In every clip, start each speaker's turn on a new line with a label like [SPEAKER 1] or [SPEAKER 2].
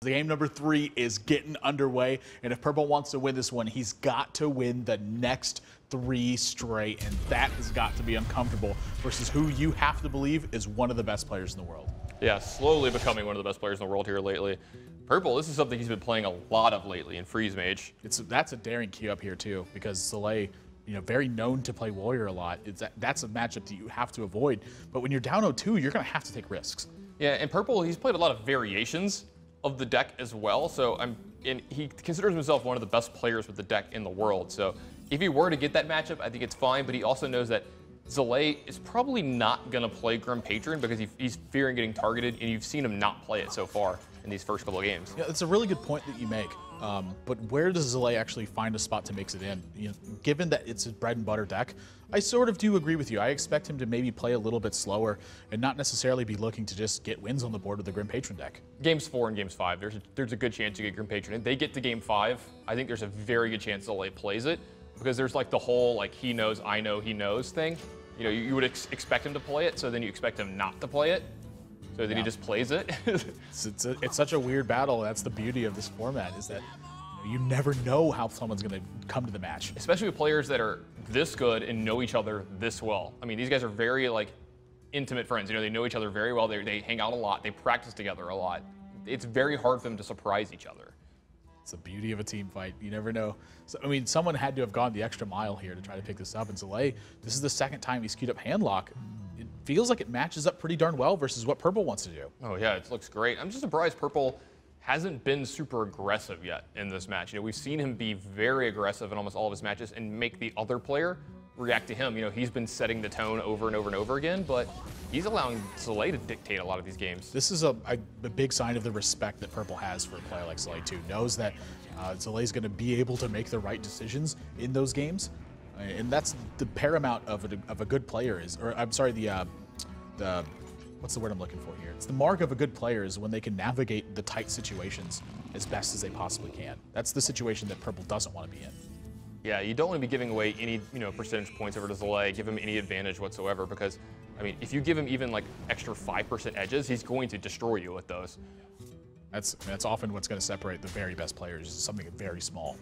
[SPEAKER 1] The game number 3 is getting underway, and if Purple wants to win this one, he's got to win the next 3 straight, and that has got to be uncomfortable versus who you have to believe is one of the best players in the world.
[SPEAKER 2] Yeah, slowly becoming one of the best players in the world here lately. Purple, this is something he's been playing a lot of lately in Freeze Mage.
[SPEAKER 1] That's a daring queue up here too, because Zalae, very known to play Warrior a lot. That's a matchup that you have to avoid. But when you're down 0-2, you're going to have to take risks.
[SPEAKER 2] Yeah, and Purple, he's played a lot of variations of the deck as well. So he considers himself one of the best players with the deck in the world. So if he were to get that matchup, I think it's fine. But he also knows that Zalae is probably not going to play Grim Patron because he's fearing getting targeted, and you've seen him not play it so far in these first couple of games.
[SPEAKER 1] Yeah, it's a really good point that you make. But where does Zalae actually find a spot to mix it in? Given that it's his bread and butter deck, I sort of do agree with you. I expect him to maybe play a little bit slower and not necessarily be looking to just get wins on the board with the Grim Patron deck.
[SPEAKER 2] Games 4 and Games 5, there's a good chance you get Grim Patron. If they get to Game 5, I think there's a very good chance Zalae plays it because there's like the whole he knows, I know, he knows thing. You would expect him to play it, so then you expect him not to play it. So then he just plays it.
[SPEAKER 1] It's such a weird battle. That's the beauty of this format, is that you never know how someone's going to come to the match.
[SPEAKER 2] Especially with players that are this good and know each other this well. I mean, these guys are very intimate friends. They know each other very well. They hang out a lot. They practice together a lot. It's very hard for them to surprise each other.
[SPEAKER 1] It's the beauty of a team fight. You never know. So, I mean, someone had to have gone the extra mile here to try to pick this up. And Zalae, this is the second time he's queued up Handlock. It feels like it matches up pretty darn well versus what Purple wants to do.
[SPEAKER 2] Oh, yeah, it looks great. I'm just surprised Purple hasn't been super aggressive yet in this match. We've seen him be very aggressive in almost all of his matches and make the other player react to him. He's been setting the tone over and over and over again, but he's allowing Zalae to dictate a lot of these games.
[SPEAKER 1] This is a big sign of the respect that Purple has for a player like Zalae too. Knows that Zalae's going to be able to make the right decisions in those games, and that's the paramount of a good player what's the word I'm looking for here? It's the mark of a good player is when they can navigate the tight situations as best as they possibly can. That's the situation that Purple doesn't want to be in.
[SPEAKER 2] Yeah, you don't want to be giving away any percentage points over to Zalae, give him any advantage whatsoever, because I mean, if you give him even extra 5% edges, he's going to destroy you with those.
[SPEAKER 1] That's often what's going to separate the very best players, is something very small.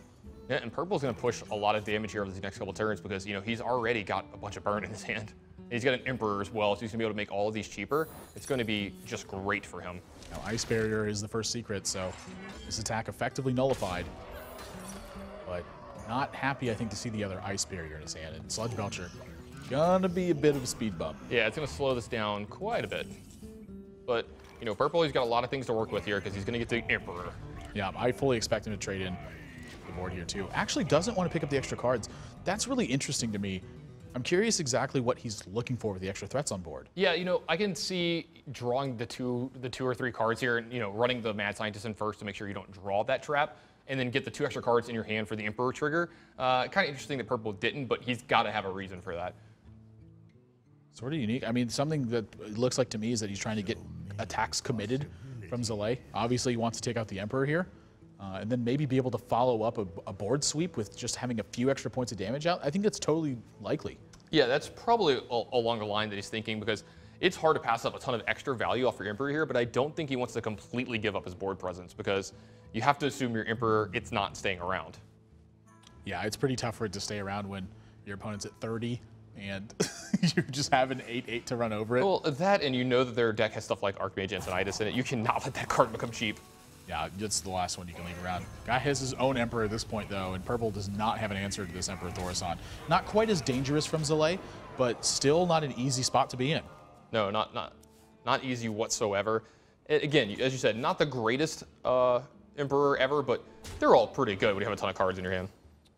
[SPEAKER 2] Yeah, and Purple's going to push a lot of damage here over these next couple turns because he's already got a bunch of burn in his hand. He's got an Emperor as well, so he's going to be able to make all of these cheaper. It's going to be just great for him.
[SPEAKER 1] Now, Ice Barrier is the first secret, so this attack effectively nullified. But not happy, I think, to see the other Ice Barrier in his hand. And Sludge Belcher, gonna be a bit of a speed bump.
[SPEAKER 2] Yeah, it's going to slow this down quite a bit. But, Purple, he's got a lot of things to work with here because he's going to get the Emperor.
[SPEAKER 1] Yeah, I fully expect him to trade in the board here, too. Actually doesn't want to pick up the extra cards. That's really interesting to me. I'm curious exactly what he's looking for with the extra threats on board.
[SPEAKER 2] Yeah, I can see drawing the two or three cards here and, running the Mad Scientist in first to make sure you don't draw that trap, and then get the 2 extra cards in your hand for the Emperor trigger. Kind of interesting that Purple didn't, but he's got to have a reason for that.
[SPEAKER 1] Sort of unique. I mean, something that it looks like to me is that he's trying to get attacks committed from Zalae. Obviously, he wants to take out the Emperor here, and then maybe be able to follow up a board sweep with just having a few extra points of damage out. I think that's totally likely.
[SPEAKER 2] Yeah, that's probably along the line that he's thinking, because it's hard to pass up a ton of extra value off your Emperor here, but I don't think he wants to completely give up his board presence, because you have to assume your Emperor, it's not staying around.
[SPEAKER 1] Yeah, it's pretty tough for it to stay around when your opponent's at 30 and you just have an 8/8 to run over it.
[SPEAKER 2] Well, that, and that their deck has stuff like Archmage Antonitis in it. You cannot let that card become cheap.
[SPEAKER 1] Yeah, that's the last one you can leave around. Guy has his own Emperor at this point, though, and Purple does not have an answer to this Emperor Thaurissan. Not quite as dangerous from Zalae, but still not an easy spot to be in.
[SPEAKER 2] No, not easy whatsoever. Again, as you said, not the greatest Emperor ever, but they're all pretty good when you have a ton of cards in your hand.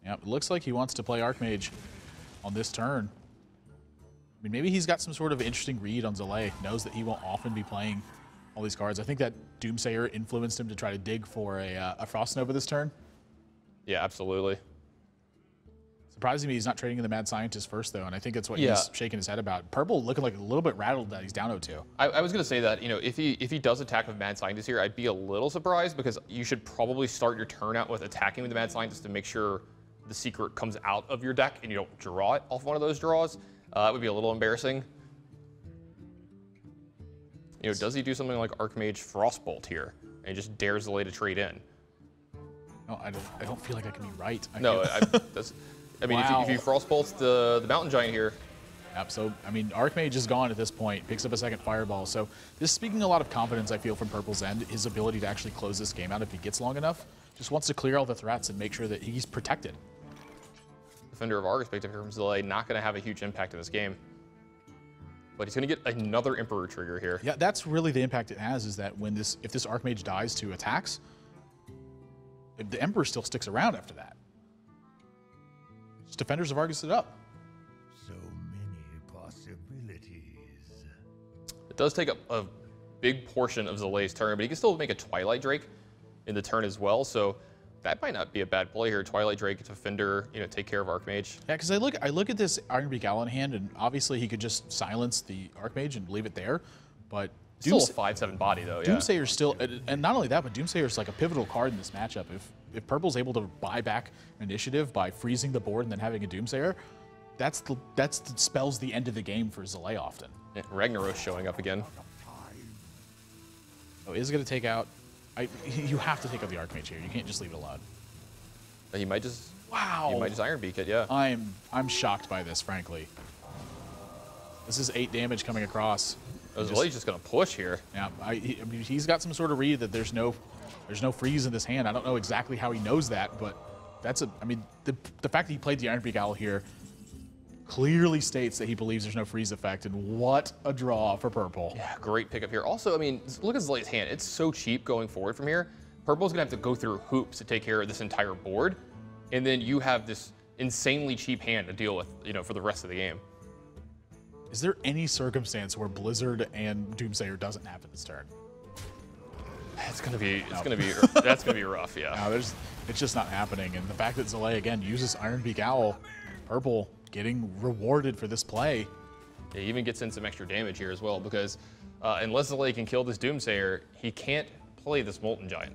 [SPEAKER 1] Yeah, it looks like he wants to play Archmage on this turn. I mean, maybe he's got some sort of interesting read on Zalae, knows that he won't often be playing all these cards. I think that Doomsayer influenced him to try to dig for a Frost Nova this turn.
[SPEAKER 2] Yeah, absolutely.
[SPEAKER 1] Surprising me he's not trading in the Mad Scientist first, though, and I think that's what he's shaking his head about. Purple looking like a little bit rattled that he's down 0-2.
[SPEAKER 2] I was going to say that, if he does attack with Mad Scientist here, I'd be a little surprised, because you should probably start your turn out with attacking with the Mad Scientist to make sure the secret comes out of your deck and you don't draw it off one of those draws. It would be a little embarrassing. You know, does he do something like Archmage Frostbolt here and just dares Zalae to trade in?
[SPEAKER 1] No, I don't feel like I can be right.
[SPEAKER 2] I mean,
[SPEAKER 1] Wow.
[SPEAKER 2] if you Frostbolt the Mountain Giant here.
[SPEAKER 1] Yep, so, I mean, Archmage is gone at this point, picks up a second Fireball. So this is speaking a lot of confidence, I feel, from Purple's end, his ability to actually close this game out if he gets long enough. Just wants to clear all the threats and make sure that he's protected.
[SPEAKER 2] Defender of Argus picked up here from Zalae, not going to have a huge impact in this game. But he's going to get another Emperor trigger here.
[SPEAKER 1] Yeah, that's really the impact it has, is that if this Archmage dies to attacks, the Emperor still sticks around after that. Just Defenders of Argus it up.
[SPEAKER 3] So many possibilities.
[SPEAKER 2] It does take up a big portion of Zalae's turn, but he can still make a Twilight Drake in the turn as well, so that might not be a bad play here. Twilight Drake, Defender, you know, take care of Archmage.
[SPEAKER 1] Yeah, because I look at this Ironbeak Owl in hand, and obviously he could just silence the Archmage and leave it there, but
[SPEAKER 2] Still a 5/7 body though, yeah.
[SPEAKER 1] Doomsayer's still, and not only that, but Doomsayer's like a pivotal card in this matchup. If Purple's able to buy back initiative by freezing the board and then having a Doomsayer, that spells the end of the game for Zalae often.
[SPEAKER 2] Yeah, Ragnaros showing up again.
[SPEAKER 1] So is going to take out. You have to take out the Archmage here. You can't just leave it alone.
[SPEAKER 2] He might just.
[SPEAKER 1] Wow.
[SPEAKER 2] He might just Iron Beak it, yeah.
[SPEAKER 1] I'm shocked by this, frankly. This is 8 damage coming across.
[SPEAKER 2] Zalae's just gonna push here.
[SPEAKER 1] Yeah, I mean, he's got some sort of read that there's no freeze in this hand. I don't know exactly how he knows that, but that's I mean, the fact that he played the Ironbeak Owl here clearly states that he believes there's no freeze effect, and what a draw for Purple.
[SPEAKER 2] Yeah, great pickup here. Also, I mean, look at Zalae's hand. It's so cheap going forward from here. Purple's gonna have to go through hoops to take care of this entire board, and then you have this insanely cheap hand to deal with, you know, for the rest of the game.
[SPEAKER 1] Is there any circumstance where Blizzard and Doomsayer doesn't happen this turn?
[SPEAKER 2] That's gonna be rough, yeah.
[SPEAKER 1] No, it's just not happening. And the fact that Zalae again uses Ironbeak Owl, Purple getting rewarded for this play.
[SPEAKER 2] He even gets in some extra damage here as well, because unless Zalae can kill this Doomsayer, he can't play this Molten Giant.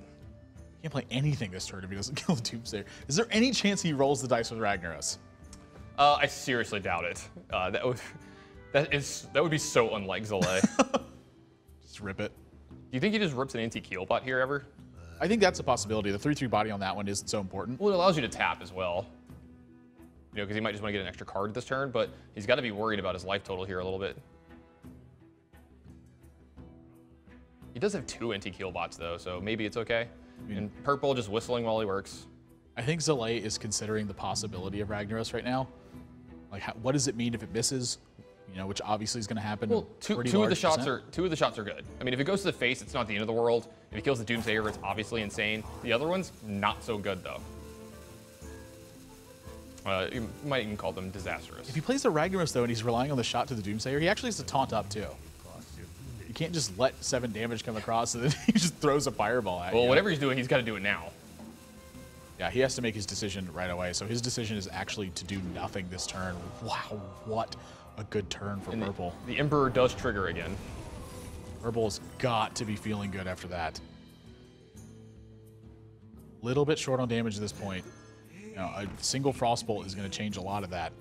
[SPEAKER 1] He can't play anything this turn if he doesn't kill the Doomsayer. Is there any chance he rolls the dice with Ragnaros?
[SPEAKER 2] I seriously doubt it. That would be so unlike Zalae.
[SPEAKER 1] Just rip it.
[SPEAKER 2] Do you think he just rips an antique heal bot here ever?
[SPEAKER 1] I think that's a possibility. The 3/3 body on that one isn't so important.
[SPEAKER 2] Well, it allows you to tap as well. You know, because he might just want to get an extra card this turn, but he's got to be worried about his life total here a little bit. He does have 2 antique heal bots though, so maybe it's okay. And Purple just whistling while he works.
[SPEAKER 1] I think Zalae is considering the possibility of Ragnaros right now. Like, what does it mean if it misses? You know, which obviously is going to happen.
[SPEAKER 2] Well, two of the shots are good. I mean, if it goes to the face, it's not the end of the world. If he kills the Doomsayer, it's obviously insane. The other ones, not so good though. You might even call them disastrous.
[SPEAKER 1] If he plays the Ragnaros though, and he's relying on the shot to the Doomsayer, he actually has to taunt up too. You can't just let 7 damage come across and then he just throws a fireball at you.
[SPEAKER 2] Well, whatever he's doing, he's got to do it now.
[SPEAKER 1] Yeah, he has to make his decision right away. So his decision is actually to do nothing this turn. Wow, what a good turn for Purple.
[SPEAKER 2] The Emperor does trigger again.
[SPEAKER 1] Purple's got to be feeling good after that. Little bit short on damage at this point. You know, a single Frostbolt is going to change a lot of that.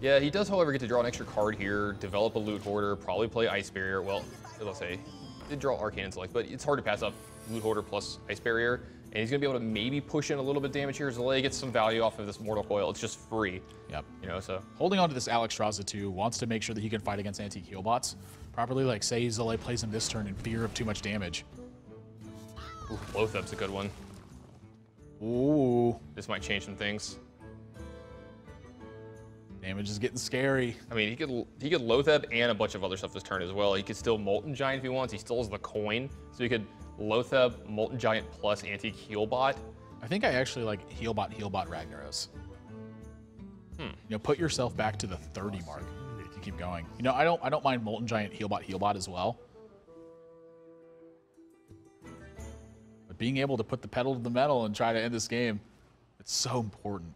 [SPEAKER 2] Yeah, he does, however, get to draw an extra card here, develop a Loot Hoarder, probably play Ice Barrier. Well, let's say, did draw Arcane Intellect, but it's hard to pass up Loot Hoarder plus Ice Barrier. And he's going to be able to maybe push in a little bit of damage here. Zalae gets some value off of this Mortal Coil. It's just free.
[SPEAKER 1] Yep.
[SPEAKER 2] You know, so.
[SPEAKER 1] Holding on to this Alexstrasza too, wants to make sure that he can fight against antique heal bots properly. Like, say Zalae plays him this turn in fear of too much damage.
[SPEAKER 2] Ooh, Lotheb's a good one.
[SPEAKER 1] Ooh.
[SPEAKER 2] This might change some things.
[SPEAKER 1] Damage is getting scary.
[SPEAKER 2] I mean, he could Lotheb and a bunch of other stuff this turn as well. He could still Molten Giant if he wants. He still has the coin, so he could Lotheb, Molten Giant plus Antique Healbot.
[SPEAKER 1] I think I actually like Healbot Ragnaros. You know, put yourself back to the 30 mark to keep going. You know, I don't mind Molten Giant Healbot as well. But being able to put the pedal to the metal and try to end this game, it's so important.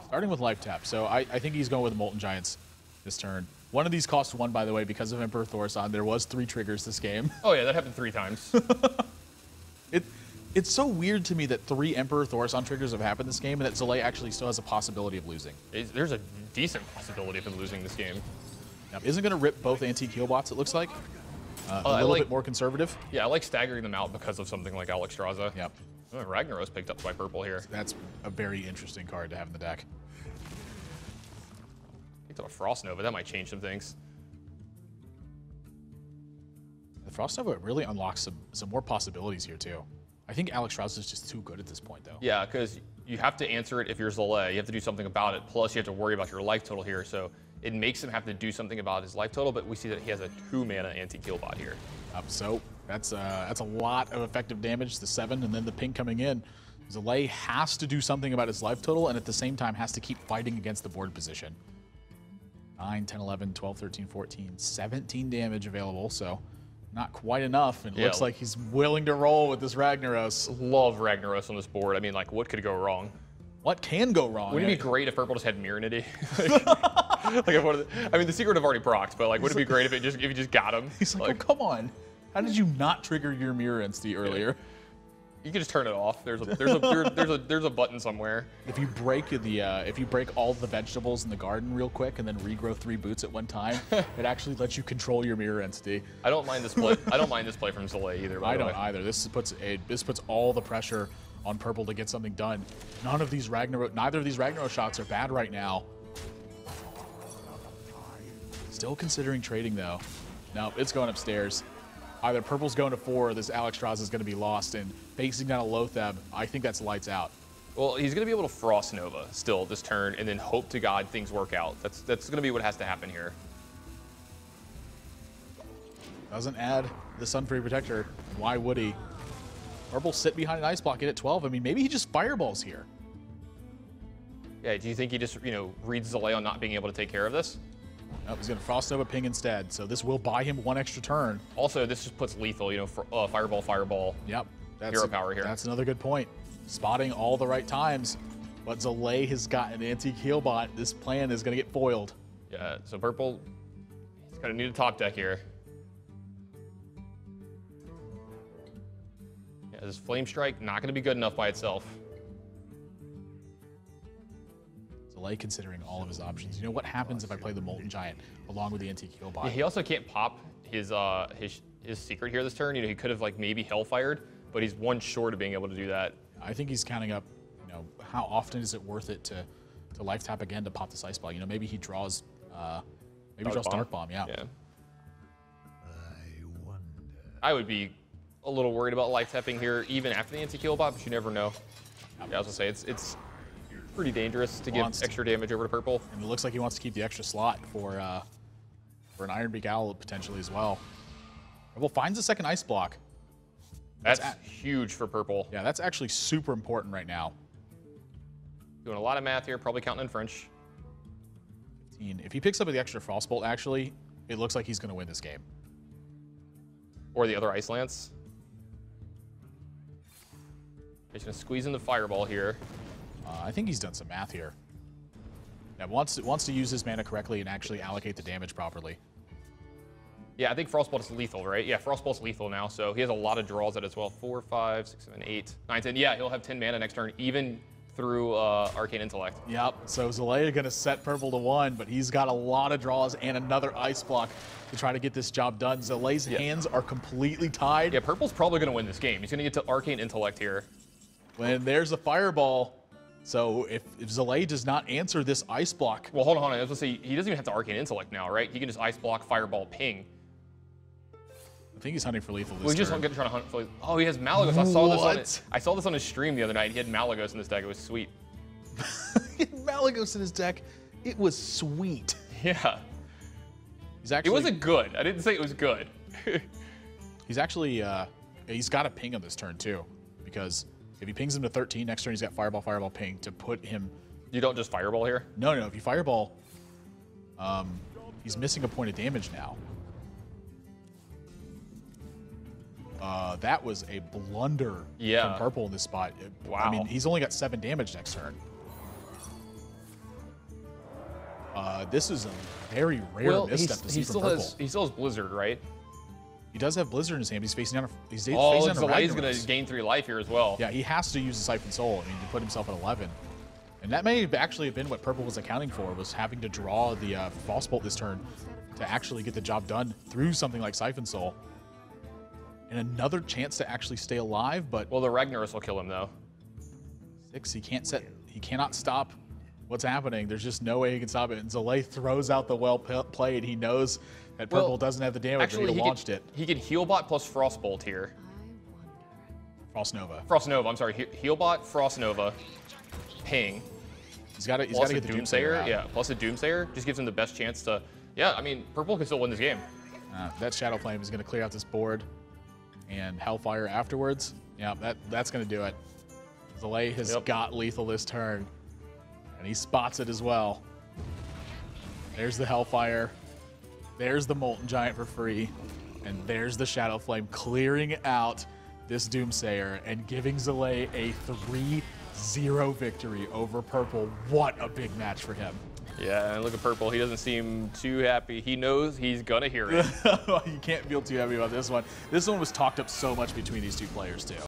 [SPEAKER 1] Starting with life tap. So I think he's going with Molten Giants this turn. One of these costs 1, by the way, because of Emperor Thorson. There was 3 triggers this game.
[SPEAKER 2] Oh yeah, that happened 3 times.
[SPEAKER 1] It's so weird to me that 3 Emperor Thorson triggers have happened this game and that Zalae actually still has a possibility of losing.
[SPEAKER 2] There's a decent possibility of him losing this game.
[SPEAKER 1] Now, isn't going to rip both antique heal bots, it looks like. A little bit more conservative.
[SPEAKER 2] Yeah, I like staggering them out because of something like Alexstrasza.
[SPEAKER 1] Yep.
[SPEAKER 2] Oh, Ragnaros picked up by purple here.
[SPEAKER 1] That's a very interesting card to have in the deck.
[SPEAKER 2] Picked up a Frost Nova. That might change some things.
[SPEAKER 1] The Frost Nova really unlocks some more possibilities here, too. I think Alexstrasza is just too good at this point, though.
[SPEAKER 2] Yeah, because you have to answer it if you're Zalae. You have to do something about it. Plus, you have to worry about your life total here. So it makes him have to do something about his life total, but we see that he has a 2-mana anti-kill bot here.
[SPEAKER 1] So that's a lot of effective damage, the 7, and then the ping coming in. Zalae has to do something about his life total, and at the same time has to keep fighting against the board position. 9, 10, 11, 12, 13, 14, 17 damage available, so not quite enough, and it looks like he's willing to roll with this Ragnaros.
[SPEAKER 2] Love Ragnaros on this board. I mean, like, what could go wrong?
[SPEAKER 1] What can go wrong?
[SPEAKER 2] Wouldn't it be great if purple just had Mirrodin? I mean, the secret have already procced, but like, wouldn't it be great if you just got him?
[SPEAKER 1] He's like, oh, come on. How did you not trigger your mirror entity earlier?
[SPEAKER 2] You can just turn it off. There's a button somewhere.
[SPEAKER 1] If you break all the vegetables in the garden real quick and then regrow 3 boots at one time, it actually lets you control your mirror entity.
[SPEAKER 2] I don't mind this play. I don't mind this play from Zalae either.
[SPEAKER 1] I don't either. This puts all the pressure on purple to get something done. Neither of these Ragnaros shots are bad right now. Still considering trading though. Nope, it's going upstairs. Either purple's going to 4 or this Alexstrasza is going to be lost, and facing down a Lotheb, I think that's lights out.
[SPEAKER 2] Well, he's going to be able to Frost Nova still this turn, and then hope to God things work out. That's going to be what has to happen here.
[SPEAKER 1] Doesn't add the Sunfury Protector. Why would he? Purple sit behind an Ice Block in at 12. I mean, maybe he just fireballs here.
[SPEAKER 2] Yeah, do you think he just, reads Zalae on not being able to take care of this?
[SPEAKER 1] Nope, he's going to Frost Nova ping instead, so this will buy him 1 extra turn.
[SPEAKER 2] Also, this just puts lethal, fireball.
[SPEAKER 1] Yep.
[SPEAKER 2] Hero power here.
[SPEAKER 1] That's another good point. Spotting all the right times, but Zalae has got an antique heal bot. This plan is going to get foiled.
[SPEAKER 2] Yeah, so purple, he's going to need a top deck here. Yeah, this Flame Strike, not going to be good enough by itself.
[SPEAKER 1] Zalae considering all of his options. You know what happens if I play the Molten Giant along with the antique heal bot?
[SPEAKER 2] Yeah, he also can't pop his secret here this turn. He could have maybe Hellfired, but he's 1 short of being able to do that.
[SPEAKER 1] I think he's counting up, how often is it worth it to life tap again to pop this Ice Ball? Maybe he draws Dark Bomb, yeah.
[SPEAKER 3] I wonder.
[SPEAKER 2] I would be a little worried about life tapping here, even after the anti-kill bot, but you never know. Yeah, I was gonna say it's pretty dangerous to give extra damage over to purple.
[SPEAKER 1] And it looks like he wants to keep the extra slot for an Ironbeak Owl potentially as well. Purple finds a second Ice Block.
[SPEAKER 2] That's huge for purple.
[SPEAKER 1] Yeah, that's actually super important right now.
[SPEAKER 2] Doing a lot of math here, probably counting in French.
[SPEAKER 1] 15. If he picks up the extra Frostbolt, actually, it looks like he's going to win this game.
[SPEAKER 2] Or the other Ice Lance. He's going to squeeze in the Fireball here.
[SPEAKER 1] I think he's done some math here. Now, wants to use his mana correctly and actually allocate the damage properly.
[SPEAKER 2] Yeah, I think Frostbolt is lethal, right? Yeah, Frostbolt's lethal now, so he has a lot of draws at it as well. 4, 5, 6, 7, 8, 9, 10. Yeah, he'll have 10 mana next turn, even through Arcane Intellect.
[SPEAKER 1] Yep, so Zalae going to set purple to 1, but he's got a lot of draws and another Ice Block to try to get this job done. Zalae's hands are completely tied.
[SPEAKER 2] Yeah, purple's probably going to win this game. He's going to get to Arcane Intellect here.
[SPEAKER 1] When there's a Fireball, so if Zalae does not answer this Ice Block.
[SPEAKER 2] Well, hold on. I was going to say, he doesn't even have to Arcane Intellect now, right? He can just Ice Block, Fireball, Ping.
[SPEAKER 1] I think he's hunting for lethal this
[SPEAKER 2] Well, he's just trying to hunt for lethal. Oh, he has Malagos. I saw this on his stream the other night. He had Malagos in this deck. It was sweet.
[SPEAKER 1] He had Malagos in his deck. It was sweet.
[SPEAKER 2] Yeah.
[SPEAKER 1] It
[SPEAKER 2] wasn't good. I didn't say it was good.
[SPEAKER 1] He's actually, he's got to ping him this turn too, because if he pings him to 13, next turn he's got Fireball, Fireball, Ping to put him.
[SPEAKER 2] You don't just Fireball here?
[SPEAKER 1] No. If you Fireball, he's missing a point of damage now. That was a blunder from purple in this spot.
[SPEAKER 2] Wow.
[SPEAKER 1] I mean, he's only got 7 damage next turn. This is a very rare misstep to see from purple.
[SPEAKER 2] He still has Blizzard, right?
[SPEAKER 1] He does have Blizzard in his hand. He's facing down a
[SPEAKER 2] Zalae's going to gain 3 life here as well.
[SPEAKER 1] Yeah, he has to use the Siphon Soul, to put himself at 11. And that may have actually been what purple was accounting for, was having to draw the Frostbolt this turn to actually get the job done through something like Siphon Soul. And another chance to actually stay alive, but
[SPEAKER 2] Well, the Ragnaros will kill him, though.
[SPEAKER 1] 6, he cannot stop what's happening. There's just no way he can stop it. And Zalae throws out the well played. He knows that purple doesn't have the damage,
[SPEAKER 2] Actually,
[SPEAKER 1] but he launched it.
[SPEAKER 2] He can Healbot plus Frostbolt here.
[SPEAKER 1] Frost Nova.
[SPEAKER 2] Frost Nova, I'm sorry. Healbot, Frost Nova, ping.
[SPEAKER 1] He's got to get
[SPEAKER 2] Plus
[SPEAKER 1] the
[SPEAKER 2] a
[SPEAKER 1] Doomsayer out.
[SPEAKER 2] yeah, plus a Doomsayer just gives him the best chance to, yeah, I mean, purple can still win this game.
[SPEAKER 1] That Shadow Flame is going to clear out this board. And Hellfire afterwards. Yeah, that's going to do it. Zalae has got lethal this turn. And he spots it as well. There's the Hellfire. There's the Molten Giant for free. And there's the Shadow Flame clearing out this Doomsayer and giving Zalae a 3-0 victory over purple. What a big match for him.
[SPEAKER 2] Yeah, and look at purple. He doesn't seem too happy. He knows he's going to hear it.
[SPEAKER 1] You can't feel too happy about this one. This one was talked up so much between these two players, too.